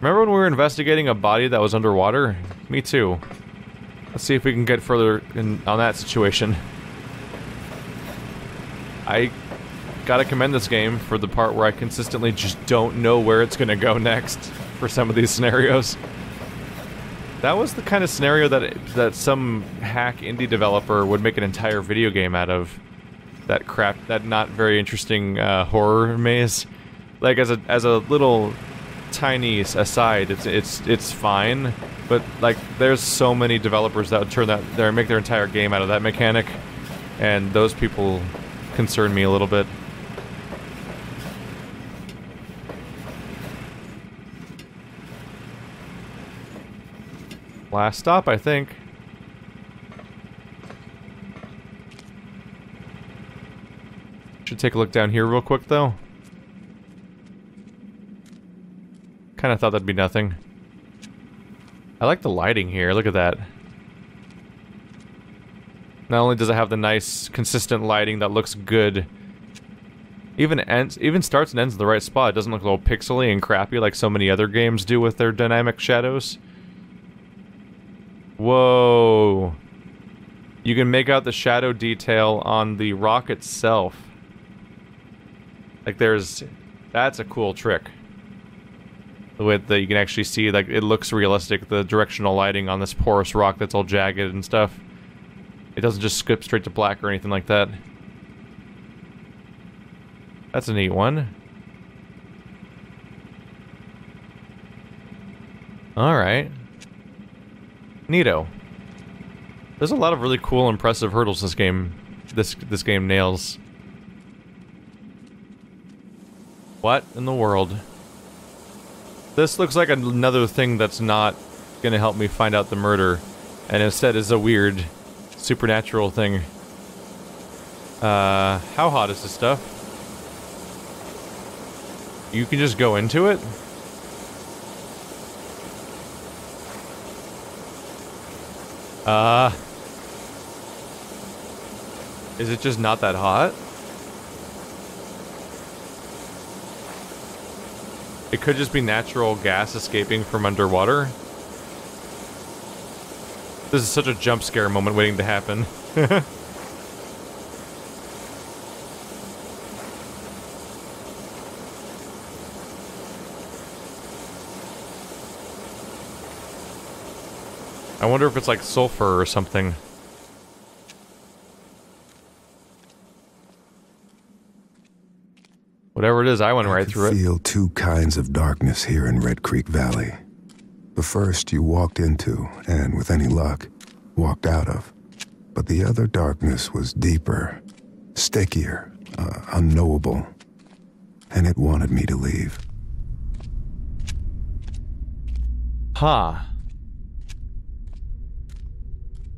Remember when we were investigating a body that was underwater? Me too. Let's see if we can get further on that situation. I gotta commend this game for the part where I consistently just don't know where it's gonna go next for some of these scenarios. That was the kind of scenario that some hack indie developer would make an entire video game out of. That crap, that not very interesting horror maze. Like as a little tiny aside, it's fine, but like there's so many developers that would turn that there and make their entire game out of that mechanic, and those people concern me a little bit. Last stop, I think. Should take a look down here real quick, though. Kinda thought that'd be nothing. I like the lighting here, look at that. Not only does it have the nice, consistent lighting that looks good, even starts and ends in the right spot. It doesn't look a little pixely and crappy like so many other games do with their dynamic shadows. Whoa. You can make out the shadow detail on the rock itself. Like that's a cool trick. The way that you can actually see, like, it looks realistic, the directional lighting on this porous rock that's all jagged and stuff. It doesn't just skip straight to black or anything like that. That's a neat one. Alright. Neato. There's a lot of really cool, impressive hurdles this game nails. What in the world? This looks like another thing that's not gonna help me find out the murder, and instead is a weird supernatural thing. How hot is this stuff? You can just go into it? Is it just not that hot? It could just be natural gas escaping from underwater. This is such a jump scare moment waiting to happen. I wonder if it's like sulfur or something. Whatever it is, I went right through it. I feel two kinds of darkness here in Red Creek Valley. The first you walked into, and with any luck, walked out of. But the other darkness was deeper, stickier, unknowable. And it wanted me to leave. Huh.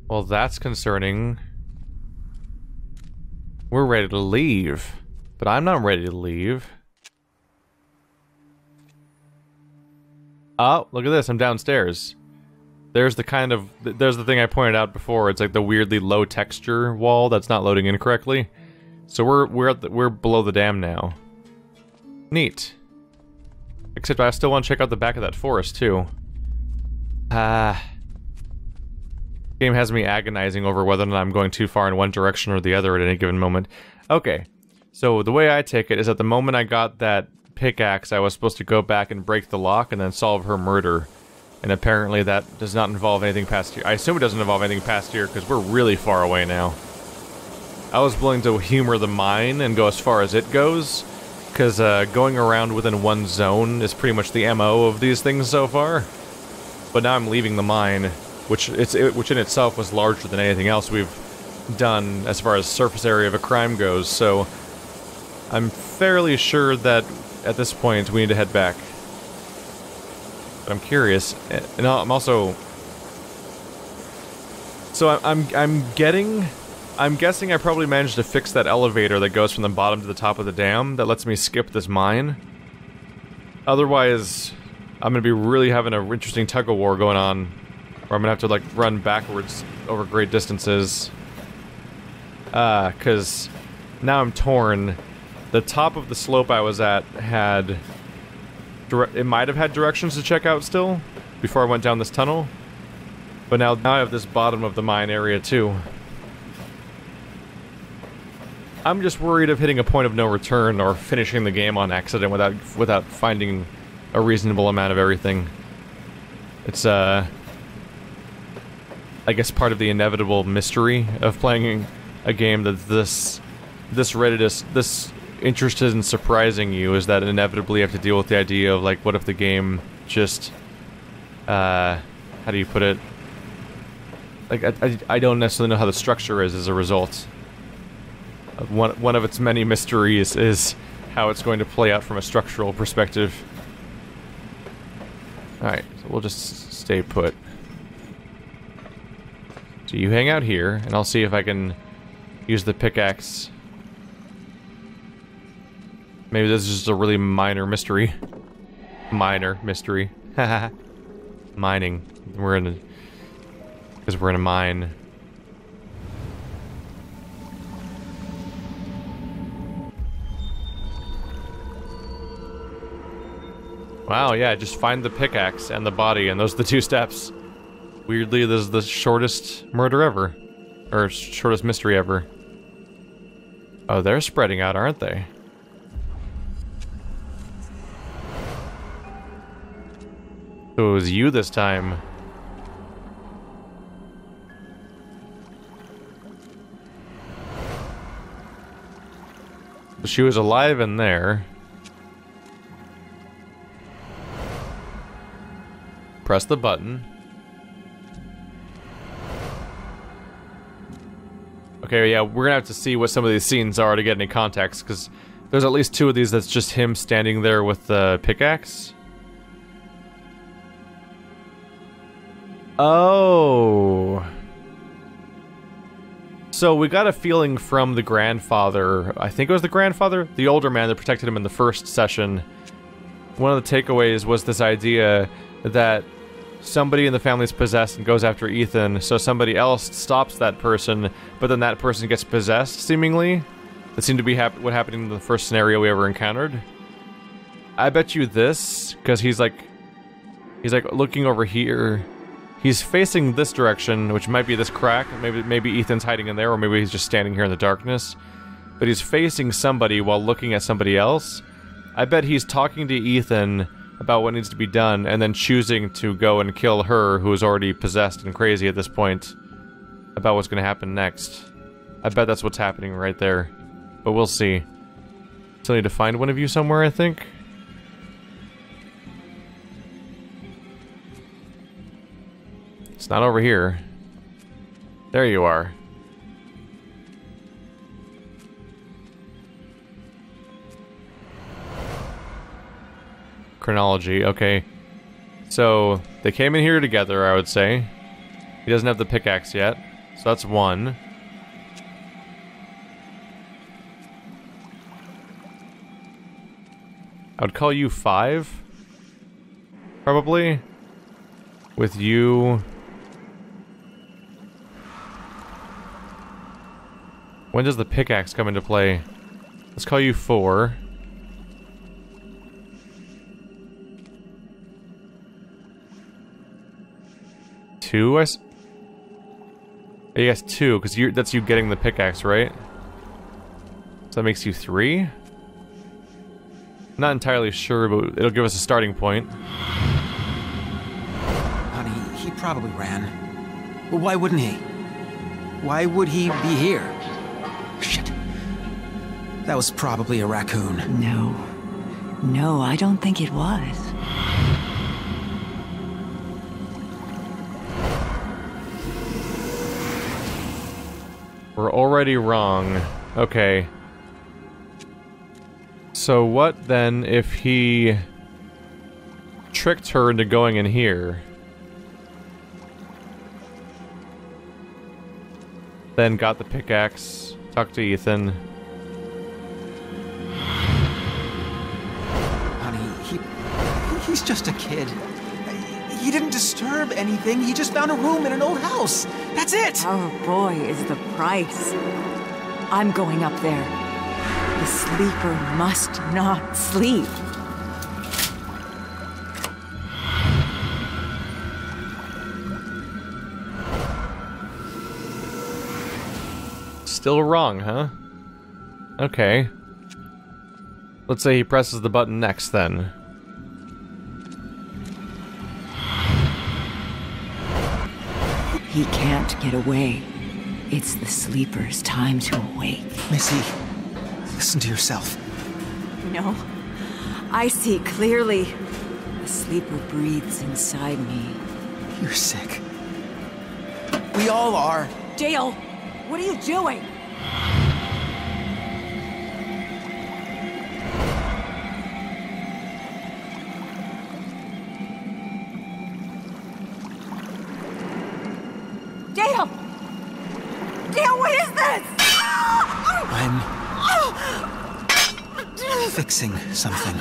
Well, that's concerning. We're ready to leave. But I'm not ready to leave. Oh, look at this, I'm downstairs. There's the thing I pointed out before. It's like the weirdly low texture wall that's not loading in correctly. So we're below the dam now. Neat. Except I still want to check out the back of that forest too. Game has me agonizing over whether or not I'm going too far in one direction or the other at any given moment. Okay. So the way I take it is at the moment I got that pickaxe, I was supposed to go back and break the lock and then solve her murder. And apparently that does not involve anything past here. I assume it doesn't involve anything past here because we're really far away now. I was willing to humor the mine and go as far as it goes, because going around within one zone is pretty much the MO of these things so far. But now I'm leaving the mine, which in itself was larger than anything else we've done as far as surface area of a crime goes, so I'm fairly sure that at this point we need to head back. But I'm curious, and I'm also... So I'm guessing I probably managed to fix that elevator that goes from the bottom to the top of the dam that lets me skip this mine. Otherwise, I'm gonna be really having an interesting tug-of-war going on, where I'm gonna have to, like, run backwards over great distances. 'Cause now I'm torn. The top of the slope I was at had It might have had directions to check out still, before I went down this tunnel. But now I have this bottom of the mine area too. I'm just worried of hitting a point of no return or finishing the game on accident without finding a reasonable amount of everything. It's I guess part of the inevitable mystery of playing a game that's this interested in surprising you is that inevitably you have to deal with the idea of, like, what if the game just how do you put it? Like, I don't necessarily know how the structure is as a result. One of its many mysteries is how it's going to play out from a structural perspective. Alright, so we'll just stay put. So you hang out here, and I'll see if I can use the pickaxe. Maybe this is just a really minor mystery. Minor mystery. Haha. Mining. Because we're in a mine. Wow, yeah, just find the pickaxe and the body, and those are the 2 steps. Weirdly, this is the shortest murder ever. Or shortest mystery ever. Oh, they're spreading out, aren't they? So it was you this time. She was alive in there. Press the button. Okay, yeah, we're gonna have to see what some of these scenes are to get any context, because there's at least 2 of these that's just him standing there with the pickaxe. Oh. So we got a feeling from the grandfather, I think it was the grandfather, the older man that protected him in the first session. One of the takeaways was this idea that somebody in the family is possessed and goes after Ethan, so somebody else stops that person, but then that person gets possessed, seemingly. That seemed to be what happened in the first scenario we ever encountered. I bet you this, because he's like looking over here. He's facing this direction, which might be this crack. Maybe Ethan's hiding in there, or maybe he's just standing here in the darkness. But he's facing somebody while looking at somebody else. I bet he's talking to Ethan about what needs to be done, and then choosing to go and kill her, who is already possessed and crazy at this point, about what's going to happen next. I bet that's what's happening right there. But we'll see. Still need to find one of you somewhere, I think. It's not over here. There you are. Chronology, okay. So, they came in here together, I would say. He doesn't have the pickaxe yet, so that's 1. I would call you 5? Probably? With you... When does the pickaxe come into play? Let's call you 4. I guess 2, because that's you getting the pickaxe, right? So that makes you 3? Not entirely sure, but it'll give us a starting point. Honey, he probably ran. Well, why wouldn't he? Why would he be here? Shit. That was probably a raccoon. No. No, I don't think it was. We're already wrong. Okay. So what then if he tricked her into going in here? Then got the pickaxe, talked to Ethan. Honey, he's just a kid. He didn't disturb anything. He just found a room in an old house. That's it! Our boy is the price. I'm going up there. The sleeper must not sleep. Still wrong, huh? Okay. Let's say he presses the button next, then. He can't get away. It's the sleeper's time to awake. Missy, listen to yourself. No, I see clearly. The sleeper breathes inside me. You're sick. We all are. Dale, what are you doing? Dale! Dale, what is this? I'm fixing something.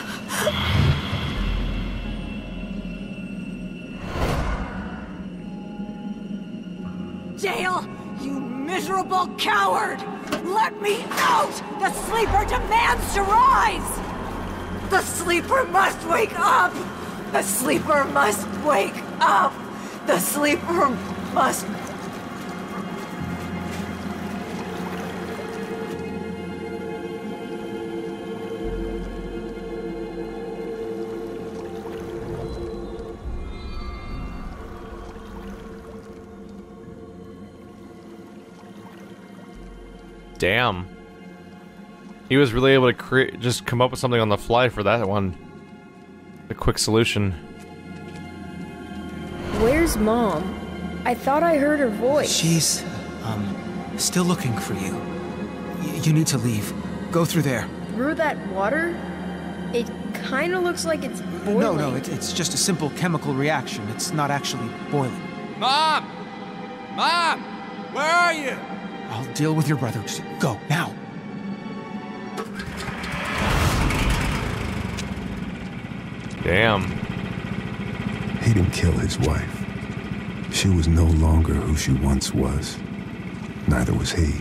Dale, you miserable coward! Let me out! The sleeper demands to rise! The sleeper must wake up! The sleeper must wake up! The sleeper must... Damn. He was really able to just come up with something on the fly for that one. A quick solution. Where's Mom? I thought I heard her voice. She's, still looking for you. You need to leave. Go through there. Through that water? It kinda looks like it's boiling. No, it's just a simple chemical reaction. It's not actually boiling. Mom! Mom! Where are you? I'll deal with your brother. Just go, now. Damn. He didn't kill his wife. She was no longer who she once was. Neither was he.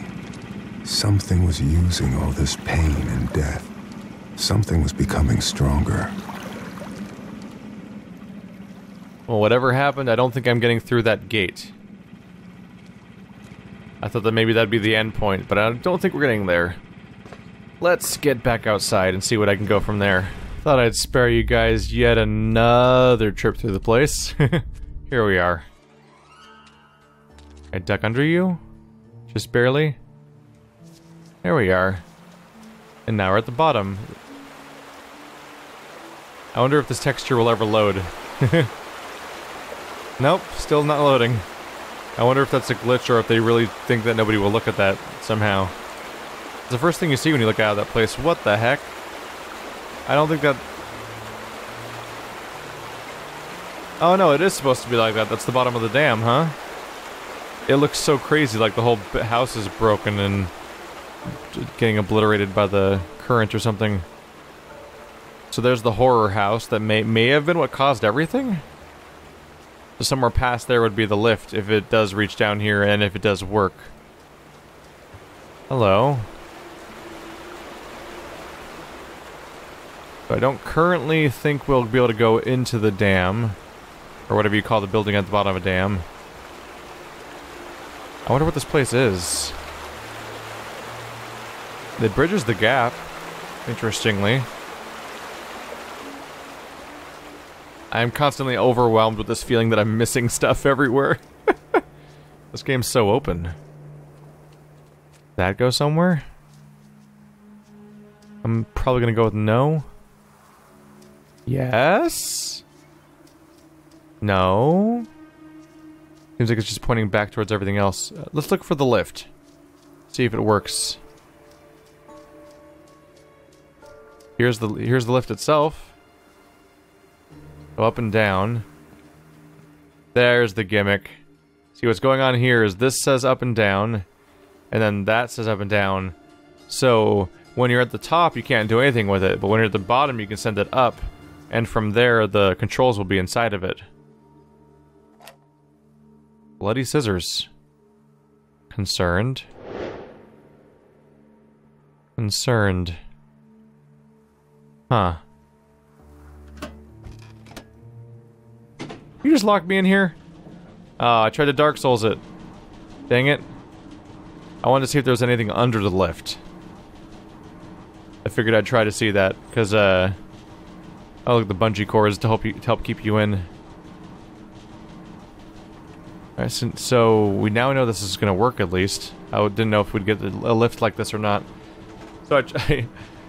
Something was using all this pain and death. Something was becoming stronger. Well, whatever happened, I don't think I'm getting through that gate. I thought that maybe that'd be the end point, but I don't think we're getting there. Let's get back outside and see what I can go from there. Thought I'd spare you guys yet another trip through the place. Here we are. I duck under you? Just barely? There we are. And now we're at the bottom. I wonder if this texture will ever load. Nope, still not loading. I wonder if that's a glitch or if they really think that nobody will look at that somehow. It's the first thing you see when you look out of that place. What the heck? I don't think that... Oh no, it is supposed to be like that. That's the bottom of the dam, huh? It looks so crazy, like the whole house is broken and getting obliterated by the current or something. So there's the horror house that may have been what caused everything? So somewhere past there would be the lift if it does reach down here and if it does work. Hello. So I don't currently think we'll be able to go into the dam. Or whatever you call the building at the bottom of a dam. I wonder what this place is. It bridges the gap, interestingly. I'm constantly overwhelmed with this feeling that I'm missing stuff everywhere. This game's so open. That go somewhere? I'm probably gonna go with no. Yes? No? Seems like it's just pointing back towards everything else. Let's look for the lift. See if it works. Here's the lift itself. Go up and down. There's the gimmick. See, what's going on here is this says up and down, and then that says up and down. So when you're at the top, you can't do anything with it, but when you're at the bottom, you can send it up, and from there, the controls will be inside of it. Bloody scissors. Concerned. Concerned. Huh. You just locked me in here? Oh, I tried to Dark Souls it. Dang it. I wanted to see if there was anything under the lift. I figured I'd try to see that, because, oh, look, the bungee cords to help keep you in. Alright, so we now know this is gonna work, at least. I didn't know if we'd get a lift like this or not. So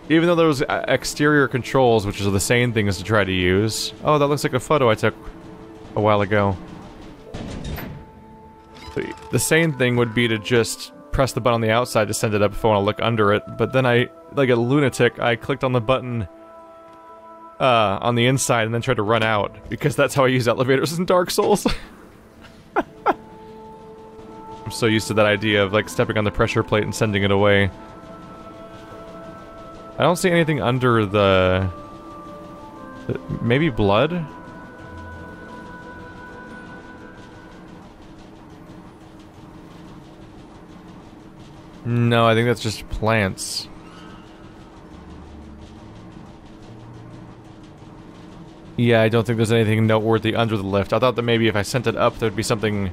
even though there was exterior controls, which is the same things to try to use... Oh, that looks like a photo I took a while ago. The same thing would be to just press the button on the outside to send it up if I want to look under it, but then I, like a lunatic, I clicked on the button on the inside and then tried to run out, because that's how I use elevators in Dark Souls. I'm so used to that idea of, like, stepping on the pressure plate and sending it away. I don't see anything under the... Maybe blood? No, I think that's just plants. Yeah, I don't think there's anything noteworthy under the lift. I thought that maybe if I sent it up, there'd be something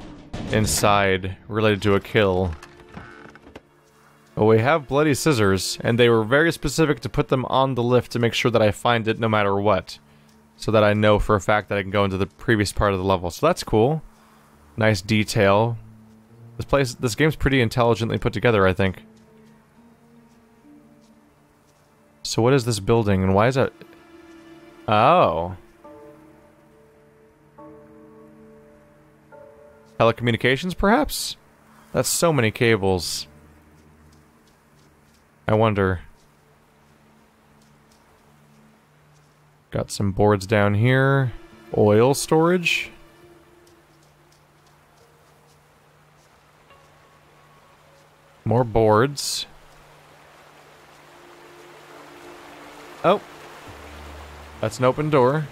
inside related to a kill. But we have bloody scissors, and they were very specific to put them on the lift to make sure that I find it no matter what. So that I know for a fact that I can go into the previous part of the level. So that's cool. Nice detail. This game's pretty intelligently put together, I think. So what is this building, and why is that... Oh. Telecommunications, perhaps? That's so many cables. I wonder. Got some boards down here. Oil storage. More boards. Oh. That's an open door.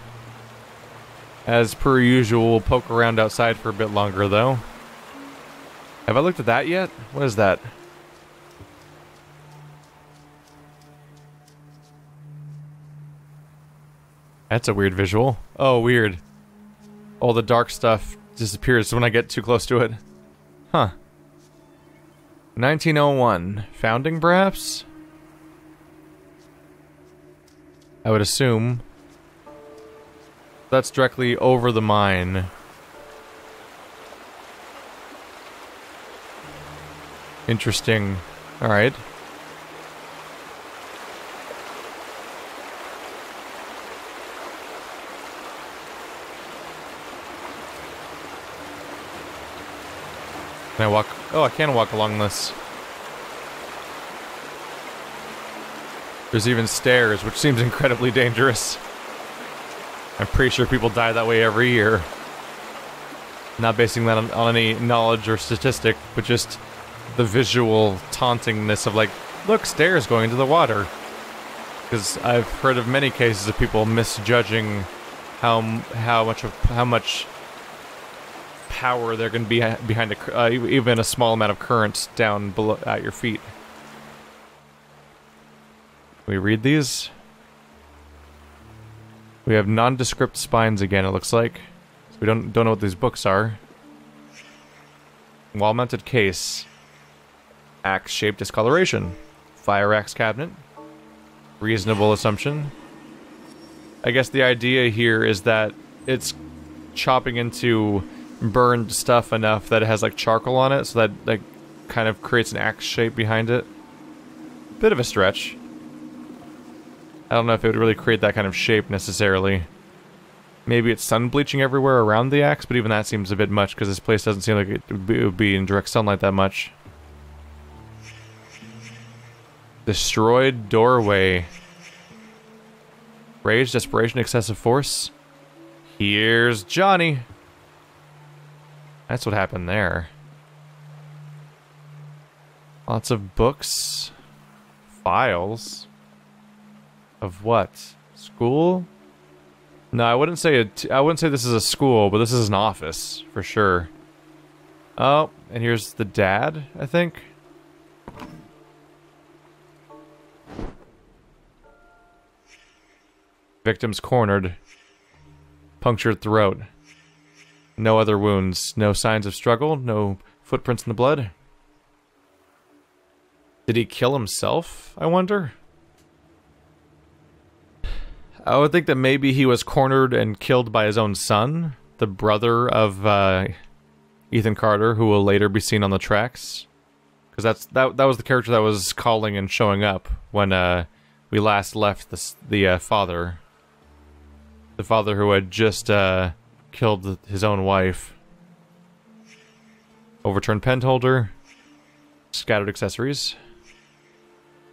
As per usual, we'll poke around outside for a bit longer, though. Have I looked at that yet? What is that? That's a weird visual. Oh, weird. All the dark stuff disappears when I get too close to it. Huh. 1901. Founding, perhaps? I would assume. That's directly over the mine. Interesting. Alright. Can I walk? Oh, I can walk along this. There's even stairs, which seems incredibly dangerous. I'm pretty sure people die that way every year. Not basing that on any knowledge or statistic, but just the visual tauntingness of, like, look, stairs going into the water. Because I've heard of many cases of people misjudging how much power there can be behind even a small amount of current down below at your feet. Can we read these? We have nondescript spines again, it looks like. So we don't know what these books are. Wall-mounted case. Axe-shaped discoloration. Fire axe cabinet. Reasonable assumption. I guess the idea here is that it's chopping into burned stuff enough that it has, like, charcoal on it, so that, like, kind of creates an axe shape behind it. Bit of a stretch. I don't know if it would really create that kind of shape necessarily. Maybe it's sun bleaching everywhere around the axe, but even that seems a bit much because this place doesn't seem like it would be in direct sunlight that much. Destroyed doorway. Rage, desperation, excessive force. Here's Johnny. That's what happened there. Lots of books. Files. Of what? School? No, I wouldn't say this is a school, but this is an office for sure. Oh, and here's the dad, I think. Victims cornered. Punctured throat. No other wounds. No signs of struggle. No footprints in the blood. Did he kill himself, I wonder? I would think that maybe he was cornered and killed by his own son, the brother of Ethan Carter, who will later be seen on the tracks. Because that was the character that was calling and showing up when we last left the father. The father who had just killed his own wife. Overturned pen holder. Scattered accessories.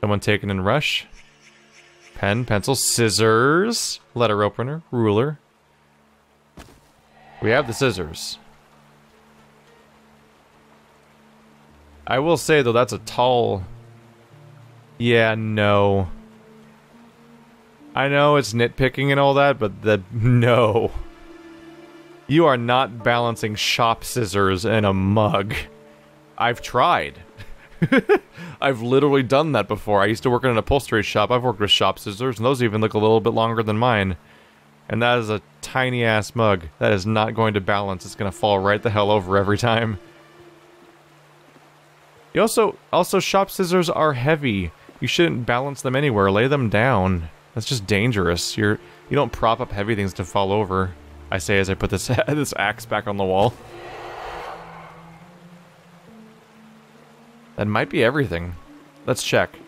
Someone taken in rush. Pen, pencil, scissors. Letter opener, ruler. We have the scissors. I will say, though, that's a tall... Yeah, no. I know it's nitpicking and all that, but no. You are not balancing shop scissors in a mug. I've tried. I've literally done that before. I used to work in an upholstery shop. I've worked with shop scissors, and those even look a little bit longer than mine. And that is a tiny-ass mug. That is not going to balance. It's going to fall right the hell over every time. You also, shop scissors are heavy. You shouldn't balance them anywhere. Lay them down. That's just dangerous. You don't prop up heavy things to fall over. I say as I put this this axe back on the wall. That might be everything. Let's check.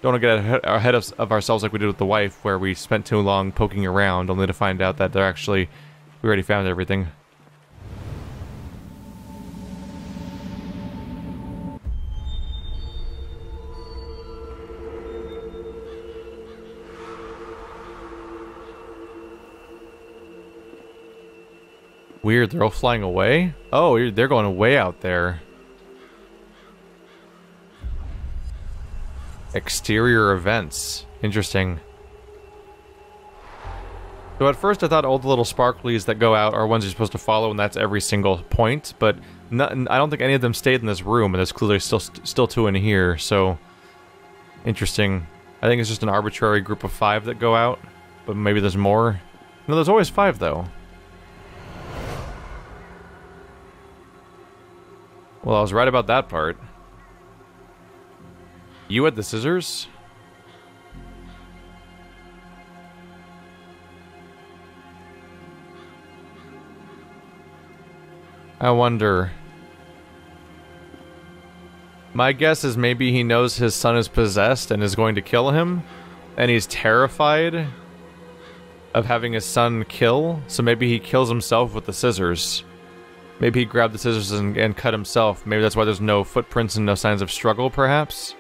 Don't want to get ahead of ourselves like we did with the wife, where we spent too long poking around, only to find out that we already found everything. Weird, they're all flying away? Oh, they're going way out there. Exterior events. Interesting. So at first I thought all the little sparklies that go out are ones you're supposed to follow, and that's every single point, but I don't think any of them stayed in this room, and there's clearly still two in here, so... Interesting. I think it's just an arbitrary group of 5 that go out, but maybe there's more. No, there's always 5, though. Well, I was right about that part. You had the scissors? I wonder. My guess is maybe he knows his son is possessed and is going to kill him, and he's terrified of having his son kill, so maybe he kills himself with the scissors. Maybe he grabbed the scissors and cut himself. Maybe that's why there's no footprints and no signs of struggle, perhaps?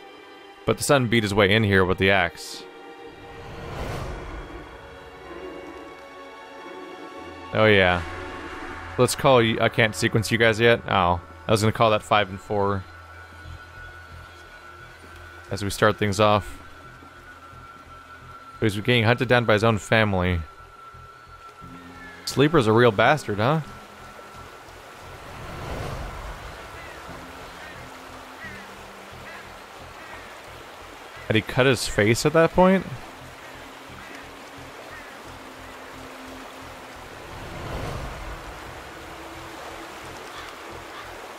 But the son beat his way in here with the axe. Oh yeah. Let's call you... I can't sequence you guys yet? Oh. I was gonna call that 5 and 4. As we start things off. He's getting hunted down by his own family. Sleeper's a real bastard, huh? Had he cut his face at that point?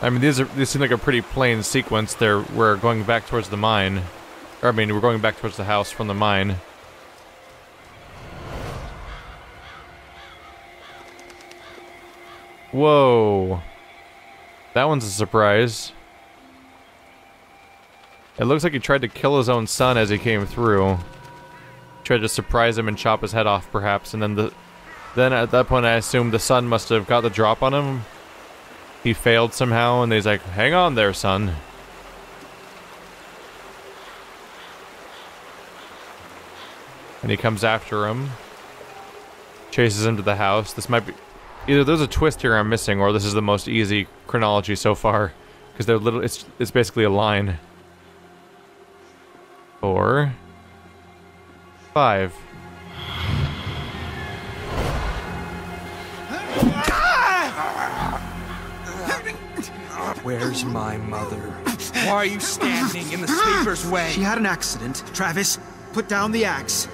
I mean, these seem like a pretty plain sequence. We're going back towards the mine. Or, I mean, we're going back towards the house from the mine. Whoa. That one's a surprise. It looks like he tried to kill his own son as he came through. Tried to surprise him and chop his head off, perhaps, and then at that point I assumed the son must have got the drop on him. He failed somehow, and he's like, "Hang on there, son." And he comes after him. Chases him to the house. This might be... Either there's a twist here I'm missing, or this is the most easy chronology so far. Because they're little... It's basically a line. 4, 5. Where's my mother? Why are you standing in the sleeper's way? She had an accident. Travis, put down the axe.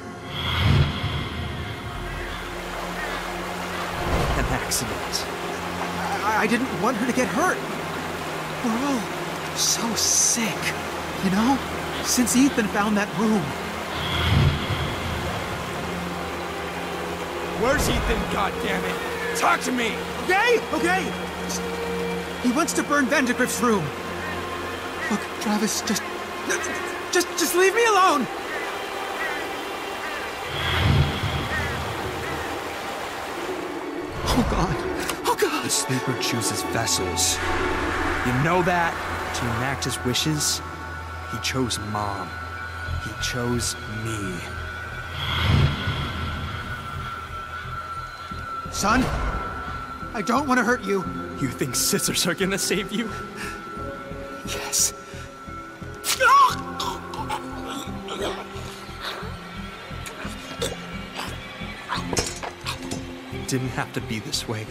An accident. I didn't want her to get hurt. We're all so sick, you know? Since Ethan found that room. Where's Ethan, goddammit? Talk to me! Okay, okay. He wants to burn Vandergrift's room. Look, Travis, just leave me alone. Oh God, oh God. The sleeper chooses vessels. You know that? To enact his wishes, he chose Mom. He chose me. Son, I don't want to hurt you. You think scissors are gonna save you? Yes. It didn't have to be this way.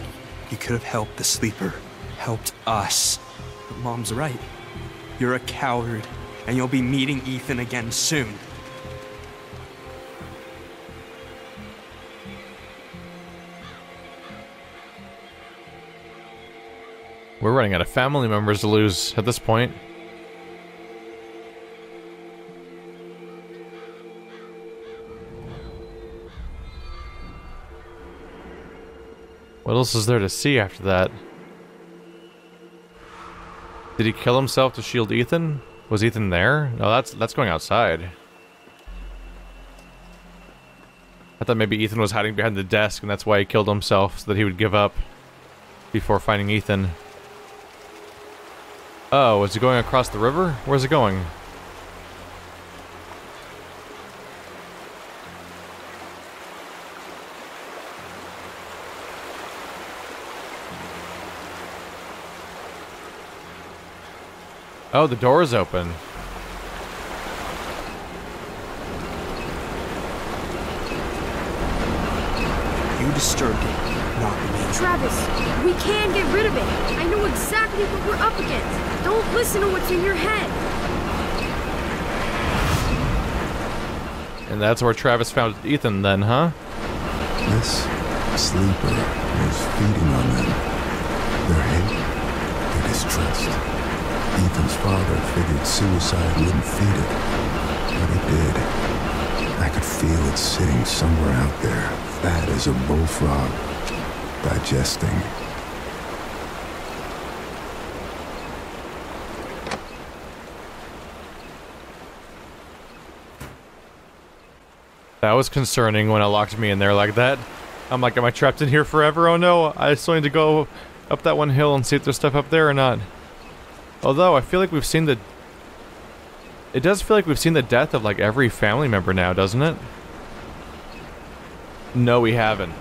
You could have helped the sleeper, helped us. But Mom's right. You're a coward, and you'll be meeting Ethan again soon. We're running out of family members to lose at this point. What else is there to see after that? Did he kill himself to shield Ethan? Was Ethan there? No, that's going outside. I thought maybe Ethan was hiding behind the desk and that's why he killed himself, so that he would give up before finding Ethan. Oh, is he going across the river? Where's it going? Oh, the door is open. You disturbed it, not me. Travis, we can get rid of it. I know exactly what we're up against. Don't listen to what's in your head. And that's where Travis found Ethan then, huh? This sleeper was feeding on them. Their hate, their distrust. Ethan's father figured suicide wouldn't feed it, but it did. I could feel it sitting somewhere out there, fat as a bullfrog, digesting. That was concerning when it locked me in there like that. I'm like, am I trapped in here forever? Oh no, I still need to go up that one hill and see if there's stuff up there or not. Although, I feel like we've seen the... It does feel like we've seen the death of, like, every family member now, doesn't it? No, we haven't.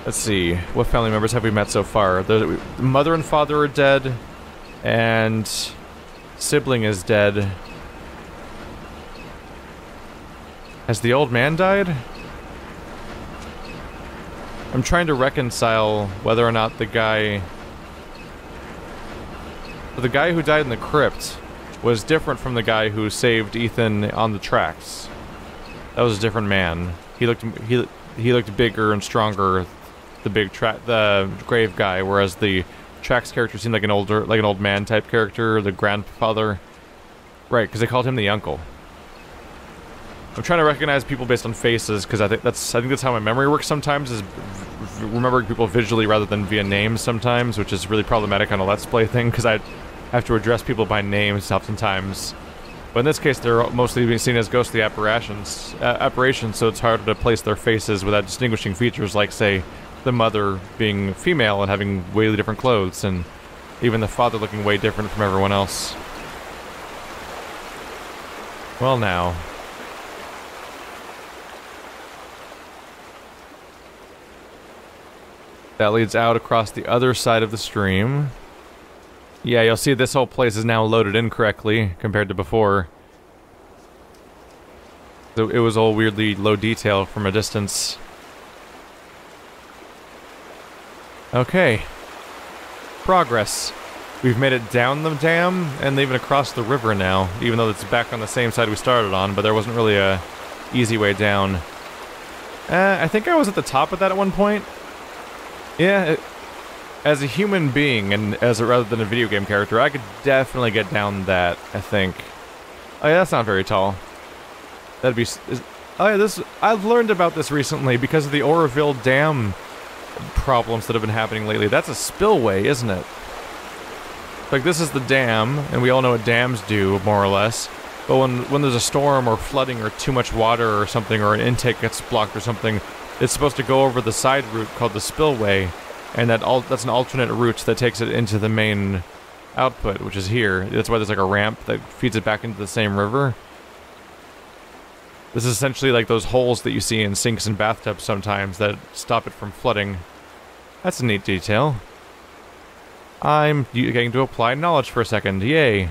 Let's see. What family members have we met so far? The mother and father are dead. And... sibling is dead. Has the old man died? I'm trying to reconcile whether or not the guy... The guy who died in the crypt was different from the guy who saved Ethan on the tracks. That was a different man. He looked bigger and stronger, the grave guy, whereas the tracks character seemed like an old man type character, the grandfather. Right, because they called him the uncle. I'm trying to recognize people based on faces because I think that's how my memory works sometimes, is remembering people visually rather than via names sometimes, which is really problematic on a Let's Play thing because I have to address people by names oftentimes. But in this case, they're mostly being seen as ghostly apparitions, so it's hard to place their faces without distinguishing features like, say, the mother being female and having way different clothes, and even the father looking way different from everyone else. Well, now. That leads out across the other side of the stream. Yeah, you'll see this whole place is now loaded incorrectly compared to before. So it was all weirdly low detail from a distance. Okay. Progress. We've made it down the dam and even across the river now, even though it's back on the same side we started on, but there wasn't really a easy way down. I think I was at the top of that at one point. Yeah, as a human being, and rather than a video game character, I could definitely get down that, I think. Oh yeah, that's not very tall. That'd be... oh yeah, this... I've learned about this recently because of the Oroville Dam problems that have been happening lately. That's a spillway, isn't it? Like, this is the dam, and we all know what dams do, more or less. But when there's a storm or flooding or too much water or something, or an intake gets blocked or something, it's supposed to go over the side route called the spillway, and that's an alternate route that takes it into the main output, which is here. That's why there's like a ramp that feeds it back into the same river. This is essentially like those holes that you see in sinks and bathtubs sometimes that stop it from flooding. That's a neat detail. I'm getting to apply knowledge for a second. Yay.